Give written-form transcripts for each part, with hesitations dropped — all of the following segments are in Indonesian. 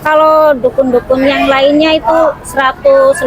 Kalau dukun-dukun yang lainnya itu 150,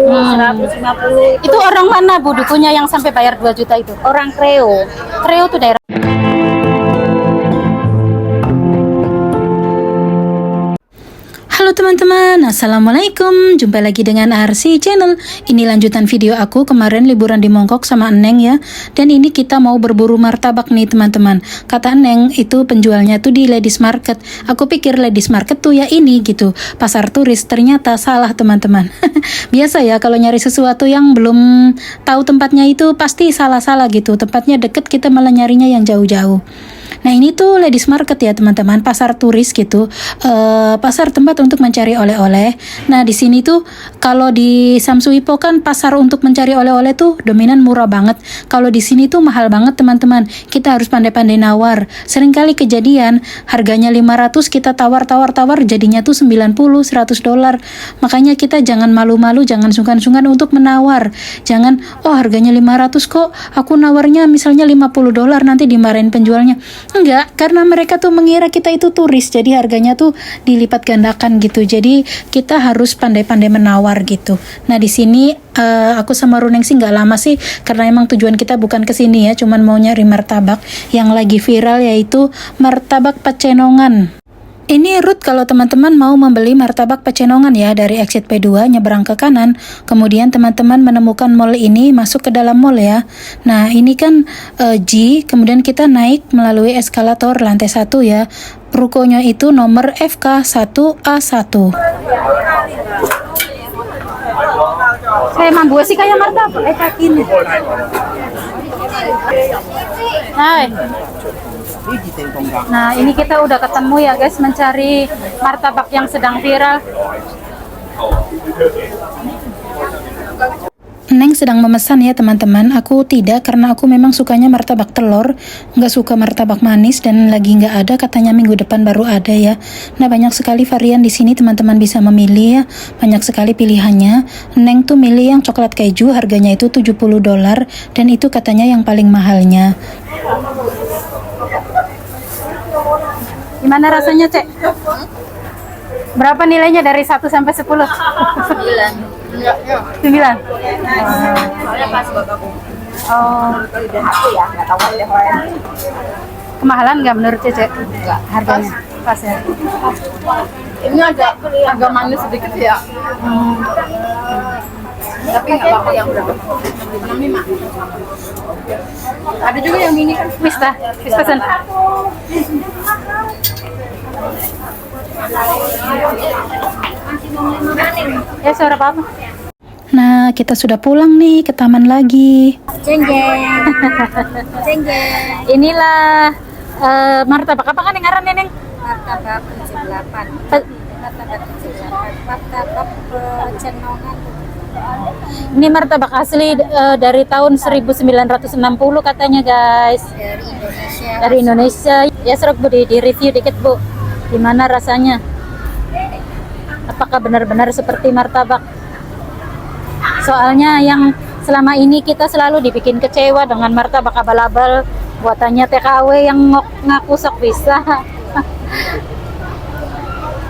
150. Itu orang mana Bu dukunnya yang sampai bayar 2 juta itu? Orang Kreo. Kreo tuh daerah. Halo teman-teman, assalamualaikum. Jumpa lagi dengan RC Channel. Ini lanjutan video aku kemarin liburan di Mongkok sama Eneng ya. Dan ini kita mau berburu martabak nih teman-teman. Kata Eneng itu penjualnya tuh di Ladies Market. Aku pikir Ladies Market tuh ya ini gitu, pasar turis. Ternyata salah teman-teman. Biasa ya kalau nyari sesuatu yang belum tahu tempatnya itu pasti salah-salah gitu. Tempatnya deket kita malah nyarinya yang jauh-jauh. Nah ini tuh Ladies Market ya teman-teman, pasar turis gitu, pasar tempat untuk mencari oleh-oleh. Nah di sini tuh kalau di Samsuipo kan pasar untuk mencari oleh-oleh tuh dominan murah banget. Kalau di sini tuh mahal banget teman-teman. Kita harus pandai-pandai nawar. Seringkali kejadian harganya 500 kita tawar-tawar jadinya tuh 90, 100 dolar. Makanya kita jangan malu-malu, jangan sungkan-sungkan untuk menawar. Jangan, oh harganya 500 kok, aku nawarnya misalnya 50 dolar nanti dimarahin penjualnya. Enggak, karena mereka tuh mengira kita itu turis, jadi harganya tuh dilipat gandakan gitu. Jadi kita harus pandai-pandai menawar gitu. Nah di sini aku sama Runeng sih nggak lama sih, karena emang tujuan kita bukan ke sini ya, cuman mau nyari martabak yang lagi viral yaitu martabak Pecenongan. Ini route kalau teman-teman mau membeli martabak Pecenongan ya, dari exit P2 nyebrang ke kanan, kemudian teman-teman menemukan mall ini, masuk ke dalam mall ya. Nah ini kan G, kemudian kita naik melalui eskalator lantai 1 ya. Rukonya itu nomor FK1A1. Saya mambu sih kayak martabak, ini. Hai. Nah ini kita udah ketemu ya guys, mencari martabak yang sedang viral. Neng sedang memesan ya teman-teman. Aku tidak, karena aku memang sukanya martabak telur, nggak suka martabak manis, dan lagi nggak ada, katanya minggu depan baru ada ya. Nah banyak sekali varian di sini, teman-teman bisa memilih ya, banyak sekali pilihannya. Neng tuh milih yang coklat keju, harganya itu 70 dolar, dan itu katanya yang paling mahalnya. Gimana rasanya Cek? Berapa nilainya dari 1 sampai 10? 9. 9? Oh, aku ya, nggak tahu deh. Kemahalan nggak menurut Cece? Enggak. Harganya pas ya? Ini agak manis sedikit ya. Tapi nggak apa-apa yang berapa? 65. Ada juga yang mini kan? Wis pesan. Ya suara apa? Nah kita sudah pulang nih ke taman lagi. Jeng jeng. Jeng jeng. Inilah martabak apa kan yang ngaran Neneng? Martabak 78. Martabak 78. Martabak Pecenongan. Ini martabak asli dari tahun 1960 katanya guys. Dari Indonesia. Dari Indonesia. Ya seruk Bu, di review dikit Bu. Gimana rasanya? Apakah benar-benar seperti martabak? Soalnya yang selama ini kita selalu dibikin kecewa dengan martabak abal-abal buatannya TKW yang ngaku sok bisa.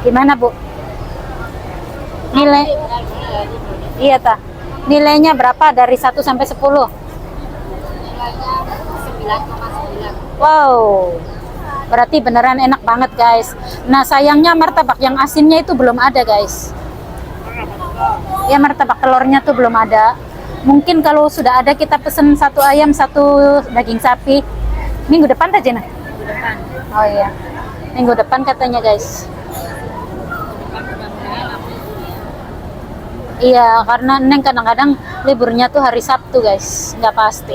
Gimana Bu? Nilai? Iya ta. Nilainya berapa dari 1 sampai 10? Nilainya 9,9. Wow. Berarti beneran enak banget guys. Nah sayangnya martabak yang asinnya itu belum ada guys. Ya martabak telurnya tuh belum ada. Mungkin kalau sudah ada kita pesen 1 ayam 1 daging sapi. Minggu depan aja nah. Minggu depan. Oh iya. Minggu depan katanya guys. Iya, karena Neng kadang-kadang liburnya tuh hari Sabtu guys, nggak pasti.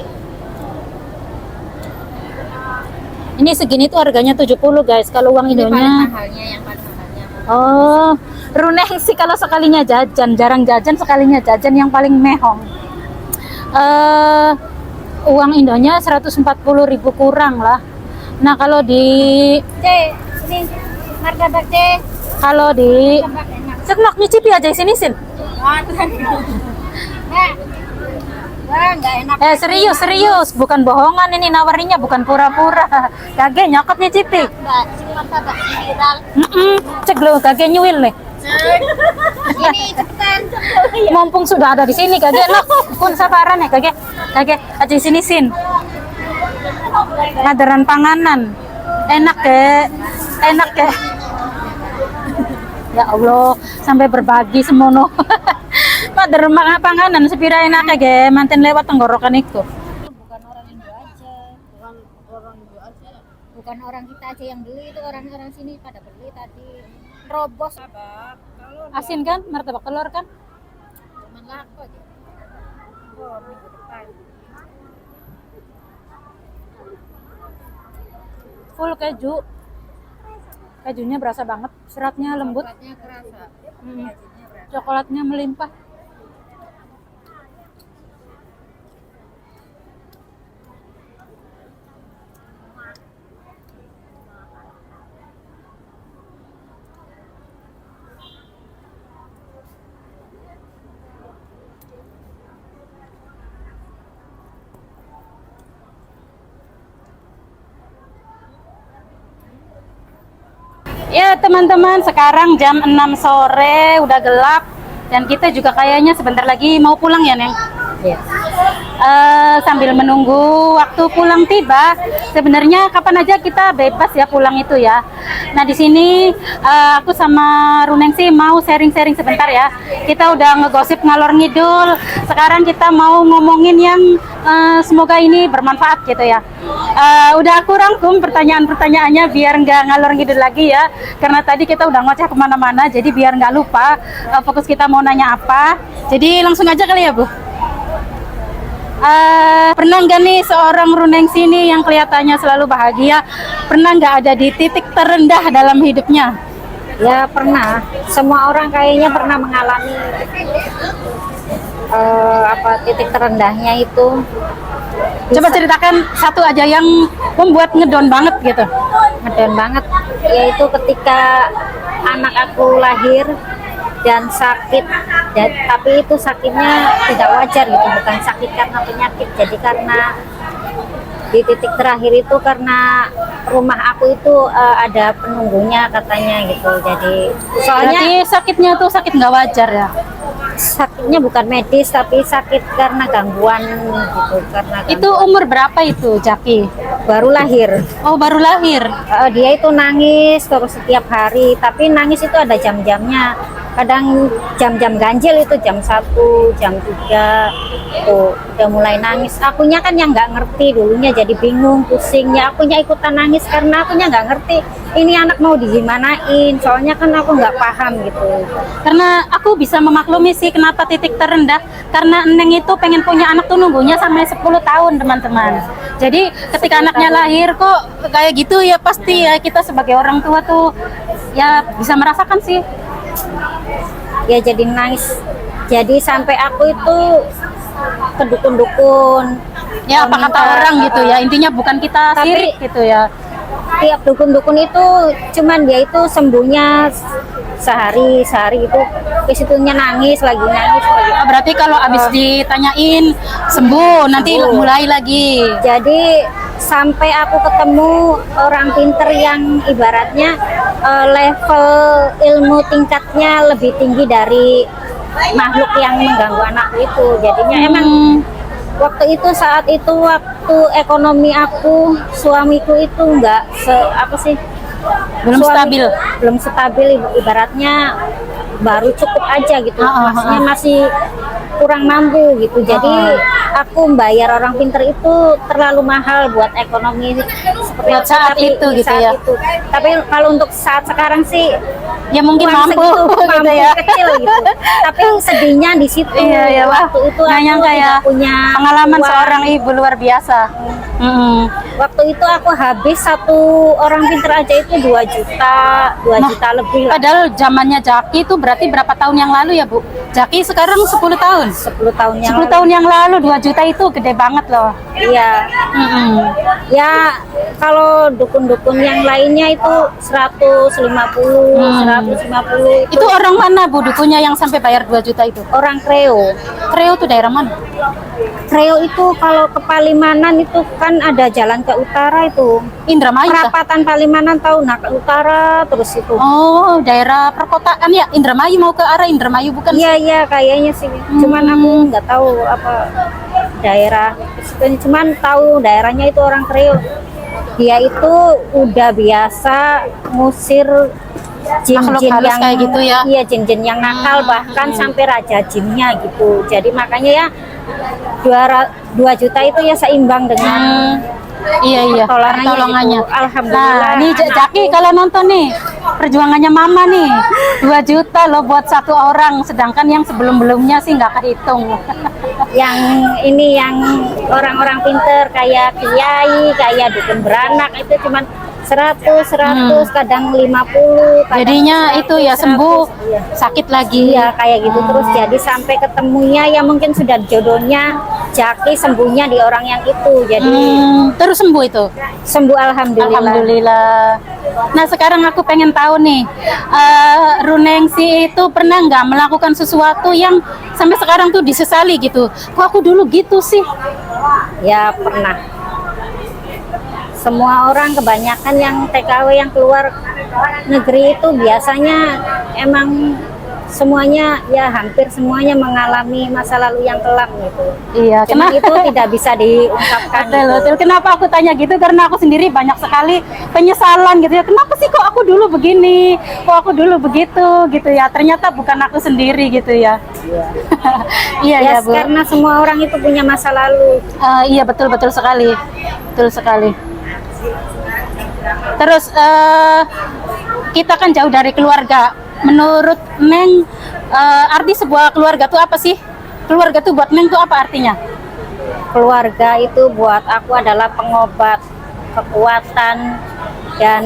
Ini segini tuh harganya 70 guys, kalau uang Indonya. Yang paling mahalnya. Oh, Runeng sih kalau sekalinya jajan, jarang jajan, sekalinya jajan yang paling mehong. Uang Indonya 140.000 kurang lah. Nah kalau di Ini martabak teh. kalau di Sekelak nyicipi aja sini Sin. Wah, nggak enak. Serius, bukan bohongan ini, nawarinya bukan pura-pura. Kagak nyokap nyicipi. Mbak, sini martabak viral. Cek lo kagak nyuil nih. Ini cepetan. Mumpung sudah ada di sini kagak lo pun sabaran ya kagak aja sini sin. Ngadaran panganan. Enak ke. Ya Allah, sampai berbagi semono. Ngadaran panganan sepira enak ke manten lewat tenggorokan itu. Bukan orang Indo aja. Orang Indo aja. Bukan orang kita aja yang beli, itu orang-orang sini pada beli tadi. Robos. Asin kan, martabak telur kan? Cuman laku aja. Oh, minggu depan. Full keju. Kejunya berasa banget, seratnya lembut, Coklatnya kerasa. coklatnya melimpah. Ya teman-teman, sekarang jam 6 sore, udah gelap. Dan kita juga kayaknya sebentar lagi mau pulang ya, Neng? Iya. Sambil menunggu waktu pulang tiba, sebenarnya kapan aja kita bebas ya pulang itu ya. Nah di sini aku sama Runeng sih mau sharing-sharing sebentar ya. Kita udah ngegosip ngalor ngidul. Sekarang kita mau ngomongin yang semoga ini bermanfaat gitu ya. Udah aku rangkum pertanyaan-pertanyaannya biar nggak ngalor ngidul lagi ya. Karena tadi kita udah ngoceh kemana-mana, jadi biar nggak lupa fokus kita mau nanya apa. Jadi langsung aja kali ya Bu. Pernah nggak nih seorang Runeng sini yang kelihatannya selalu bahagia, pernah nggak ada di titik terendah dalam hidupnya? Ya pernah. Semua orang kayaknya pernah mengalami titik terendahnya itu. Coba ceritakan satu aja yang membuat ngedon banget gitu. Ngedon banget, yaitu ketika anak aku lahir dan sakit, tapi itu sakitnya tidak wajar gitu, bukan sakit karena penyakit. Jadi karena di titik terakhir itu karena rumah aku itu ada penunggunya katanya gitu. Jadi soalnya Berarti sakitnya tuh sakit nggak wajar ya? sakitnya bukan medis tapi sakit karena gangguan gitu, karena Itu umur berapa itu Jaki? baru lahir. Oh baru lahir. Dia itu nangis terus setiap hari, tapi nangis itu ada jam-jamnya. Kadang jam-jam ganjil itu jam 1, jam 3 tuh udah mulai nangis. Akunya kan yang nggak ngerti dulunya, jadi bingung, pusing. Ya akunya ikutan nangis karena akunya nggak ngerti ini anak mau digimanain. Soalnya kan aku nggak paham gitu. Karena aku bisa memaklumi sih kenapa titik terendah, karena Neng itu pengen punya anak tuh nunggunya sampai 10 tahun teman-teman. Jadi ketika anaknya lahir kok kayak gitu ya pasti ya kita sebagai orang tua tuh ya bisa merasakan sih. Ya jadi nangis. Jadi sampai aku itu ke dukun-dukun. Ya apa kata meminta, orang gitu ya, intinya bukan kita tapi- sirik gitu ya. Tiap dukun-dukun itu cuman dia itu sembuhnya sehari itu ke situnya nangis lagi. Oh, berarti kalau abis ditanyain sembuh nanti mulai lagi. Jadi sampai aku ketemu orang pinter yang ibaratnya level ilmu tingkatnya lebih tinggi dari makhluk yang mengganggu anakku itu. Jadinya emang waktu itu saat itu waktu ekonomi aku, suamiku itu enggak Belum stabil. belum stabil, ibaratnya baru cukup aja gitu. Maksudnya masih kurang mampu gitu. Jadi aku bayar orang pinter itu terlalu mahal buat ekonomi seperti Buat saat tapi itu gitu saat ya. itu. Tapi kalau untuk saat sekarang sih Ya mungkin uang mampu segitu, gitu mampu ya. kecil gitu. Tapi sedihnya di situ. Iya ya, wah. Waktu itu Nggak aku nyangka ya. tidak punya Pengalaman uang. seorang ibu luar biasa. Waktu itu aku habis satu orang pinter aja itu 2 juta, 2 Nah, juta lebih lah. Padahal zamannya Jaki itu berarti berapa tahun yang lalu ya Bu? Jaki sekarang 10 tahun. 10 tahun yang 10 tahun yang lalu 2 juta itu gede banget loh. Iya. Mm-mm. Ya kalau dukun-dukun yang lainnya itu 150, 150 Itu orang mana Bu dukunya yang sampai bayar 2 juta itu? orang Kreo. Kreo tuh daerah mana? Kreo itu kalau ke Palimanan itu kan ada jalan ke utara itu. Indramayu kah? Perapatan Palimanan tahu, nah ke utara terus itu. Oh, daerah perkotaan ya. Indramayu, mau ke arah Indramayu bukan? Iya iya kayaknya sih. Cuman aku nggak tahu apa daerah situ. Cuman tahu daerahnya itu orang Kreo. Dia itu udah biasa ngusir Makhluk jin-jin halus yang kayak gitu ya? Iya, jin-jin yang nakal bahkan sampai raja jinnya gitu. Jadi makanya ya 2 juta itu ya seimbang dengan Iya pertolongannya gitu. Alhamdulillah. Nah, nih Jaki kalau nonton nih perjuangannya Mama nih 2 juta loh buat 1 orang, sedangkan yang sebelum-belumnya sih nggak kehitung. Yang ini yang orang-orang pinter kayak kiai, kayak dukun beranak itu cuman 100, kadang 50, kadang Jadinya 100, itu ya 100. sembuh, Iya. sakit lagi. Iya kayak gitu terus, jadi sampai ketemunya ya mungkin sudah jodohnya Jaki sembuhnya di orang yang itu, jadi Terus sembuh itu. sembuh alhamdulillah. Alhamdulillah. Nah sekarang aku pengen tahu nih, Runengsi itu pernah nggak melakukan sesuatu yang sampai sekarang tuh disesali gitu? Kok aku dulu gitu sih? Ya pernah. Semua orang kebanyakan yang TKW yang keluar negeri itu biasanya emang semuanya ya hampir semuanya mengalami masa lalu yang kelam gitu. Iya. Cuma itu tidak bisa diungkapkan. Betul, gitu. betul. Kenapa aku tanya gitu? Karena aku sendiri banyak sekali penyesalan gitu ya. Kenapa sih kok aku dulu begini? Kok aku dulu begitu gitu ya? Ternyata bukan aku sendiri gitu ya. Iya Ya, ya Bu. karena semua orang itu punya masa lalu. Iya betul betul sekali, betul sekali. Terus kita kan jauh dari keluarga. Menurut Neng, arti sebuah keluarga tuh apa sih? Keluarga tuh buat Neng tuh apa artinya? Keluarga itu buat aku adalah pengobat, kekuatan dan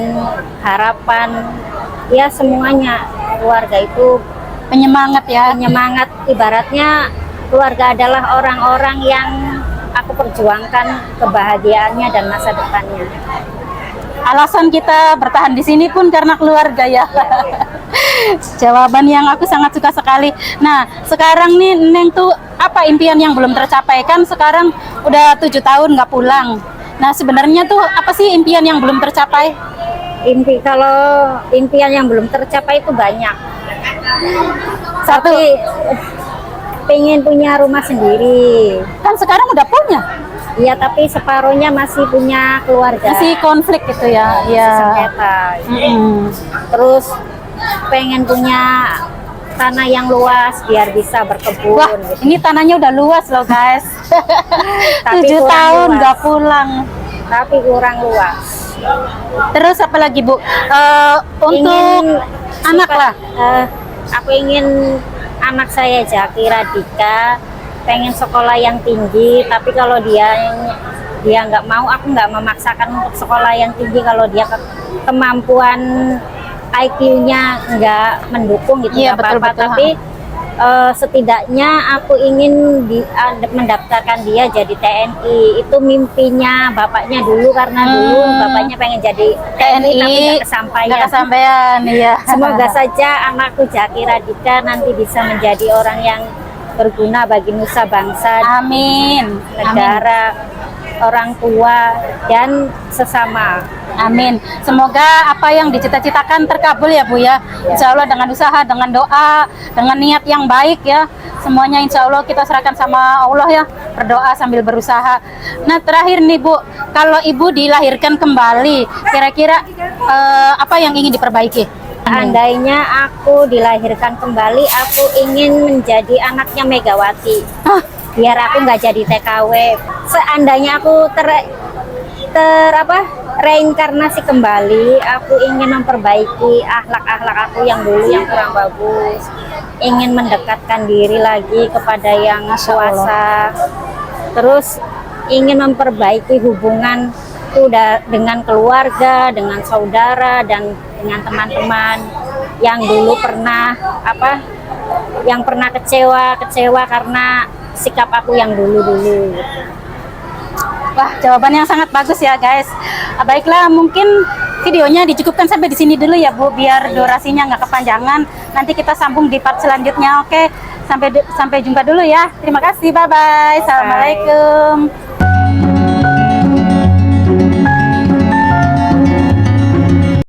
harapan. Ya semuanya. Keluarga itu Penyemangat ya. penyemangat, ibaratnya keluarga adalah orang-orang yang aku perjuangkan kebahagiaannya dan masa depannya. Alasan kita bertahan di sini pun karena keluarga ya. Jawaban yang aku sangat suka sekali. Nah, sekarang nih Neng tuh apa impian yang belum tercapai? Kan sekarang udah 7 tahun nggak pulang. Nah, sebenarnya tuh apa sih impian yang belum tercapai? Kalau impian yang belum tercapai itu banyak. Satu, Tapi pengen punya rumah sendiri. kan sekarang udah punya. Iya, tapi separuhnya masih punya keluarga. Masih konflik gitu ya. Iya. Sengketa. Mm-mm. Terus pengen punya tanah yang luas biar bisa berkebun. Wah, gitu. ini tanahnya udah luas loh guys. Tapi 7 kurang tahun luas. nggak pulang. Tapi kurang luas. Terus apa lagi Bu? Untuk Ingin anak lah. Aku ingin anak saya Jaki Radika pengen sekolah yang tinggi, tapi kalau dia nggak mau, aku nggak memaksakan untuk sekolah yang tinggi kalau dia kemampuan IQ-nya nggak mendukung gitu, Iya, nggak apa-apa. betul-betul. Tapi setidaknya aku ingin mendaftarkan dia jadi TNI. Itu mimpinya bapaknya dulu, karena dulu bapaknya pengen jadi TNI tapi nggak kesampaian. Nggak kesampaian, iya. Semoga saja anakku Jaki Radika nanti bisa menjadi orang yang berguna bagi nusa bangsa, Amin. negara, orang tua, dan sesama. Amin. Semoga apa yang dicita-citakan terkabul ya Bu ya. Insya Allah dengan usaha, dengan doa, dengan niat yang baik ya. Semuanya insya Allah kita serahkan sama Allah ya. Berdoa sambil berusaha. Nah terakhir nih Bu, kalau Ibu dilahirkan kembali, kira-kira apa yang ingin diperbaiki? Seandainya aku dilahirkan kembali, aku ingin menjadi anaknya Megawati. Hah? Biar aku nggak jadi TKW. Seandainya aku reinkarnasi kembali, aku ingin memperbaiki akhlak-akhlak aku yang dulu yang kurang bagus. Ingin mendekatkan diri lagi kepada yang kuasa. Terus ingin memperbaiki hubunganku dengan keluarga, dengan saudara, dan dengan teman-teman yang dulu pernah kecewa karena sikap aku yang dulu. Wah, jawaban yang sangat bagus ya guys. Baiklah, mungkin videonya dicukupkan sampai di sini dulu ya Bu, biar durasinya nggak kepanjangan. Nanti kita sambung di part selanjutnya. Oke, sampai jumpa dulu ya. Terima kasih, bye bye. Assalamualaikum.